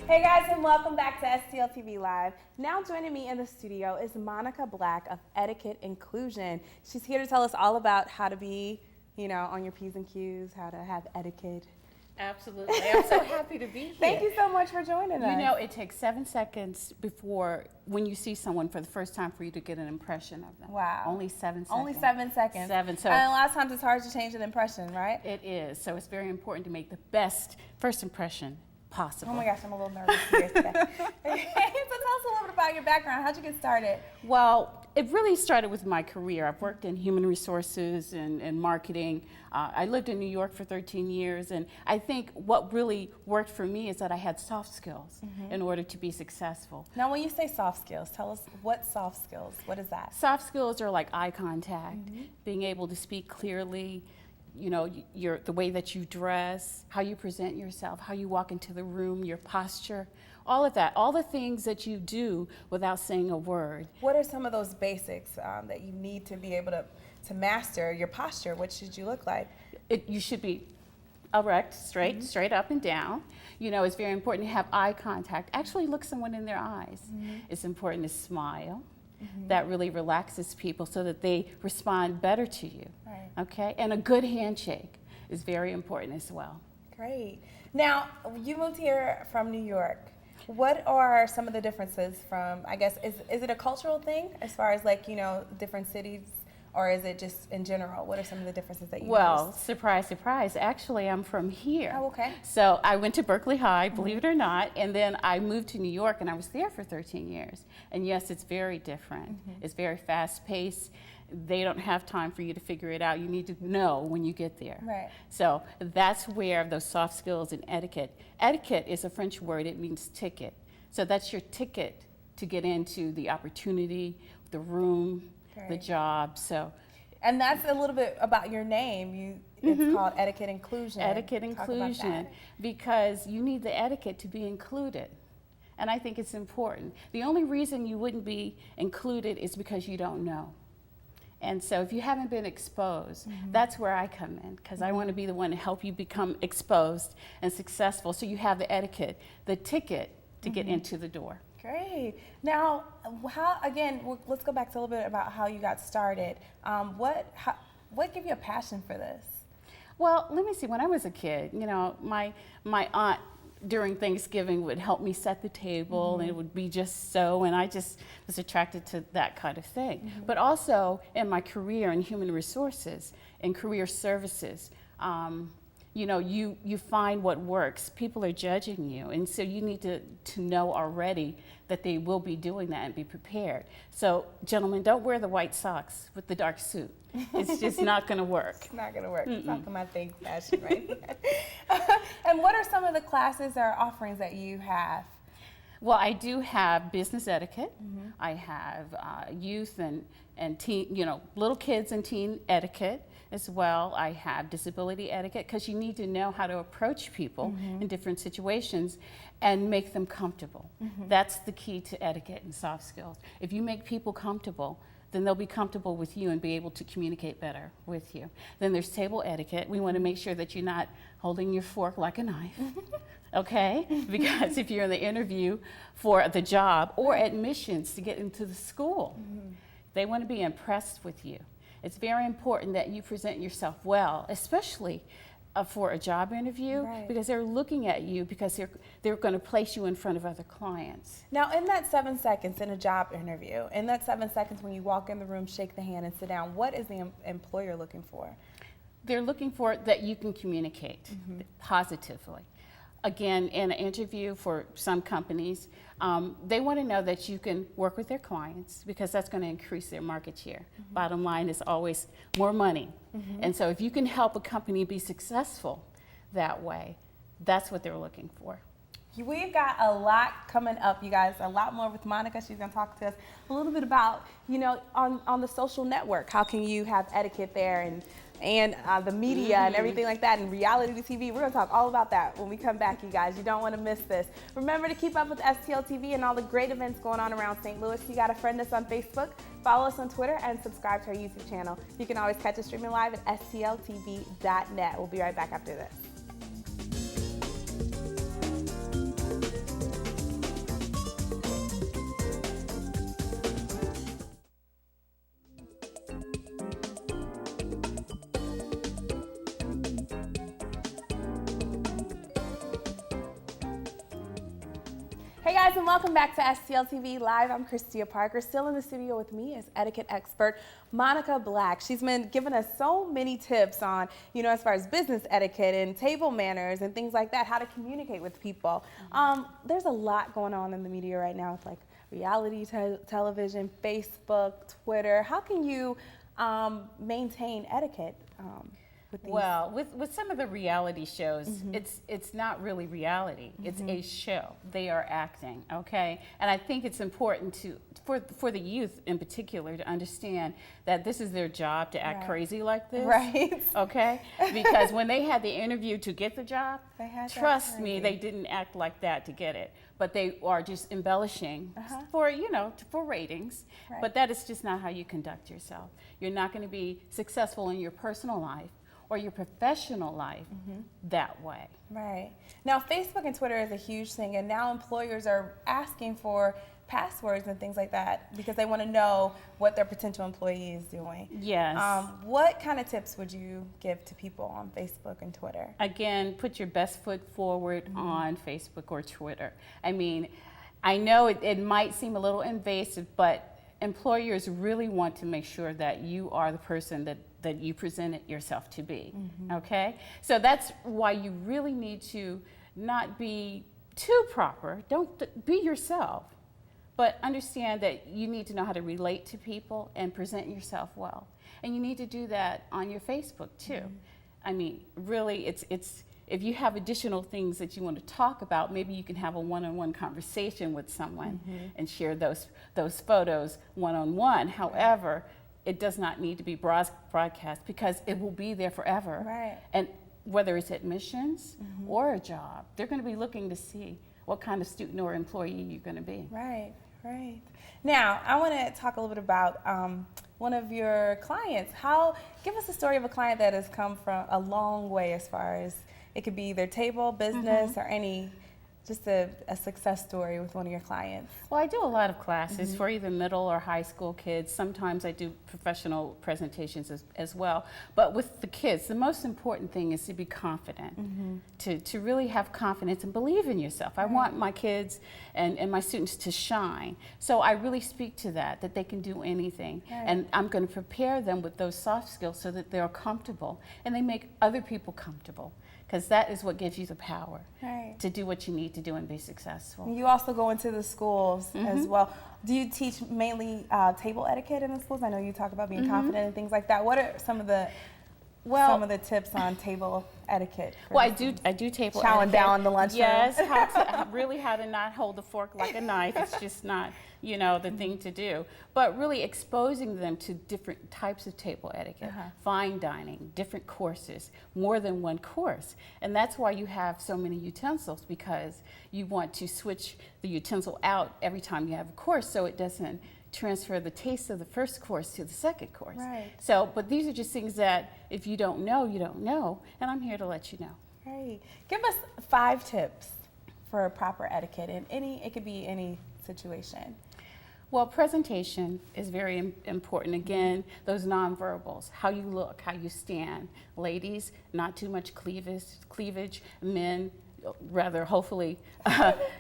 Hey guys, and welcome back to STL TV Live. Now joining me in the studio is Monica Black of Etiquette Inclusion. She's here to tell us all about how to be, on your P's and Q's, how to have etiquette. Absolutely. I'm so happy to be here. Thank you so much for joining us. It takes 7 seconds before, when you see someone for the first time, for you to get an impression of them. Wow. Only 7 seconds. Only 7 seconds. And a lot of times it's hard to change an impression, right? It is. So it's very important to make the best first impression possible. Oh my gosh, I'm a little nervous here today. So tell us a little bit about your background. How'd you get started? Well, it really started with my career. I've worked in human resources and marketing. I lived in New York for 13 years, and I think what really worked for me is that I had soft skills in order to be successful. Now, when you say soft skills, tell us what soft skills, what is that? Soft skills are like eye contact, being able to speak clearly, the way that you dress, how you present yourself, how you walk into the room, your posture, all of that, all the things that you do without saying a word. What are some of those basics that you need to be able to master? Your posture, what should you look like? You should be erect, straight up and down. It's very important to have eye contact. Actually look someone in their eyes. It's important to smile. That really relaxes people so that they respond better to you. Right. Okay? And a good handshake is very important as well. Great. Now, you moved here from New York. What are some of the differences from, I guess, is it a cultural thing as far as different cities, or is it just in general? What are some of the differences that you noticed? Surprise, surprise. Actually, I'm from here. Oh, okay. So I went to Berkeley High, believe it or not, and then I moved to New York, and I was there for 13 years. And yes, it's very different. It's very fast-paced. They don't have time for you to figure it out. You need to know when you get there. Right. So that's where those soft skills and etiquette. Etiquette is a French word. It means ticket. So that's your ticket to get into the opportunity, the room, the job. And that's a little bit about your name. It's called Etiquette Inclusion. Etiquette Inclusion, because you need the etiquette to be included. And I think it's important. The only reason you wouldn't be included is because you don't know. And so if you haven't been exposed, that's where I come in, because I want to be the one to help you become exposed and successful, so you have the etiquette, the ticket to get into the door. Great. Now, let's go back to a little bit about how you got started. What gave you a passion for this? Well, let me see. When I was a kid, my aunt during Thanksgiving would help me set the table, and it would be just so, and I just was attracted to that kind of thing. But also in my career in human resources and career services, you find what works. People are judging you, and so you need to know already that they will be doing that and be prepared. So, gentlemen, don't wear the white socks with the dark suit. It's just not going to work. It's not going to work. It's not my thing, fashion, right? And what are some of the classes or offerings that you have? Well, I do have business etiquette. I have youth and teen, little kids and teen etiquette as well. I have disability etiquette, because you need to know how to approach people in different situations and make them comfortable. That's the key to etiquette and soft skills. If you make people comfortable, then they'll be comfortable with you and be able to communicate better with you. Then there's table etiquette. We want to make sure that you're not holding your fork like a knife, okay? Because if you're in the interview for the job or admissions to get into the school, they want to be impressed with you. It's very important that you present yourself well, especially for a job interview, because they're looking at you, because they're going to place you in front of other clients. Now, in that 7 seconds in a job interview, in that 7 seconds when you walk in the room, shake the hand, and sit down, what is the employer looking for? They're looking for that you can communicate positively. Again, in an interview for some companies, they want to know that you can work with their clients, because that's going to increase their market share. Bottom line is always more money. And so if you can help a company be successful that way, that's what they're looking for. We've got a lot coming up, you guys, a lot more with Monica. She's going to talk to us a little bit about, on the social network, how can you have etiquette there, and the media and everything like that, and reality TV. We're going to talk all about that when we come back, you guys. You don't want to miss this. Remember to keep up with STL TV and all the great events going on around St. Louis. You got to friend us on Facebook, follow us on Twitter, and subscribe to our YouTube channel. You can always catch us streaming live at stltv.net. We'll be right back after this. guys, and welcome back to STL TV Live. I'm Christia Parker. Still in the studio with me is etiquette expert Monica Black. She's been giving us so many tips on, as far as business etiquette and table manners and things like that, how to communicate with people. There's a lot going on in the media right now with like reality television, Facebook, Twitter. How can you maintain etiquette? Well, with some of the reality shows, it's not really reality. It's a show. They are acting, okay? And I think it's important for the youth in particular to understand that this is their job to act crazy like this. Right. Okay? Because when they had the interview to get the job, trust me, they didn't act like that to get it. But they are just embellishing for, for ratings. Right. But that is just not how you conduct yourself. You're not going to be successful in your personal life or your professional life that way. Right. Now, Facebook and Twitter is a huge thing, and now employers are asking for passwords and things like that because they want to know what their potential employee is doing. Yes. What kind of tips would you give to people on Facebook and Twitter? Again, put your best foot forward on Facebook or Twitter. I mean, I know it might seem a little invasive, but employers really want to make sure that you are the person that you presented yourself to be, okay? So that's why you really need to not be too proper. Don't be yourself, but understand that you need to know how to relate to people and present yourself well. And you need to do that on your Facebook too. I mean, really, it's if you have additional things that you want to talk about, maybe you can have a one-on-one conversation with someone and share those photos one-on-one. However, it does not need to be broadcast because it will be there forever. Right. And whether it's admissions or a job, they're going to be looking to see what kind of student or employee you're going to be. Right, right. Now, I want to talk a little bit about one of your clients. Give us a story of a client that has come from a long way as far as it could be their table, business, or just a success story with one of your clients. Well, I do a lot of classes for either middle or high school kids. Sometimes I do professional presentations as well. But with the kids, the most important thing is to be confident, to really have confidence and believe in yourself. I want my kids and my students to shine. So I really speak to that they can do anything. And I'm going to prepare them with those soft skills so that they're comfortable and they make other people comfortable. Because that is what gives you the power to do what you need to do and be successful. You also go into the schools as well. Do you teach mainly table etiquette in the schools? I know you talk about being confident and things like that. What are some of the tips on table etiquette? Well, I do table chowing etiquette. Down in the lunchroom. Yes, how to not hold the fork like a knife. It's just not, the thing to do. But really exposing them to different types of table etiquette, fine dining, different courses, more than one course. And that's why you have so many utensils, because you want to switch the utensil out every time you have a course so it doesn't transfer the taste of the first course to the second course. Right. So, but these are just things that if you don't know, you don't know, and I'm here to let you know. Great. Give us 5 tips for proper etiquette in it could be any situation. Well, presentation is very important. Again, those nonverbals, how you look, how you stand. Ladies, not too much cleavage. Men, rather, hopefully,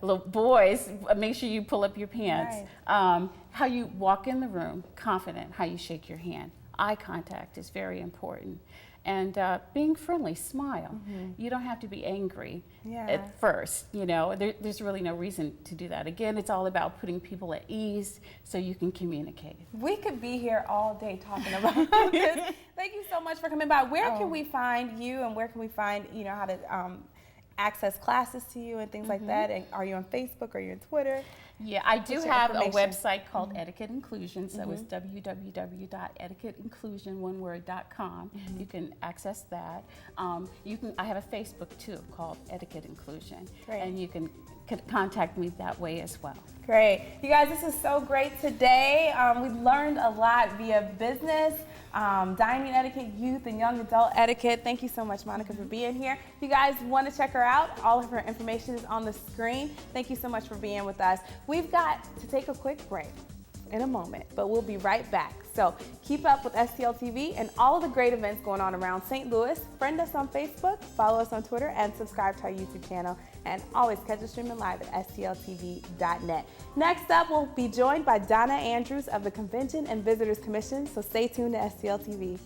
boys, make sure you pull up your pants. Right. How you walk in the room, confident, how you shake your hand. Eye contact is very important. And being friendly, smile. You don't have to be angry at first, there's really no reason to do that. Again, it's all about putting people at ease so you can communicate. We could be here all day talking about this. Thank you so much for coming by. Where can we find you, and where can we find, how to access classes to you and things like that? And are you on Facebook? Are you on Twitter? Yeah, I do have a website called Etiquette Inclusion, so it's www.etiquetteinclusion.com. You can access that. I have a Facebook too called Etiquette Inclusion, and you can contact me that way as well. Great. You guys, this is so great today. We've learned a lot via business, dining etiquette, youth and young adult etiquette. Thank you so much, Monica, for being here. If you guys want to check her out, all of her information is on the screen. Thank you so much for being with us. We've got to take a quick break. in a moment, but we'll be right back. So keep up with STL TV and all of the great events going on around St. Louis. Friend us on Facebook, follow us on Twitter, and subscribe to our YouTube channel. And always catch us streaming live at stltv.net. Next up, we'll be joined by Donna Andrews of the Convention and Visitors Commission, so stay tuned to STL TV.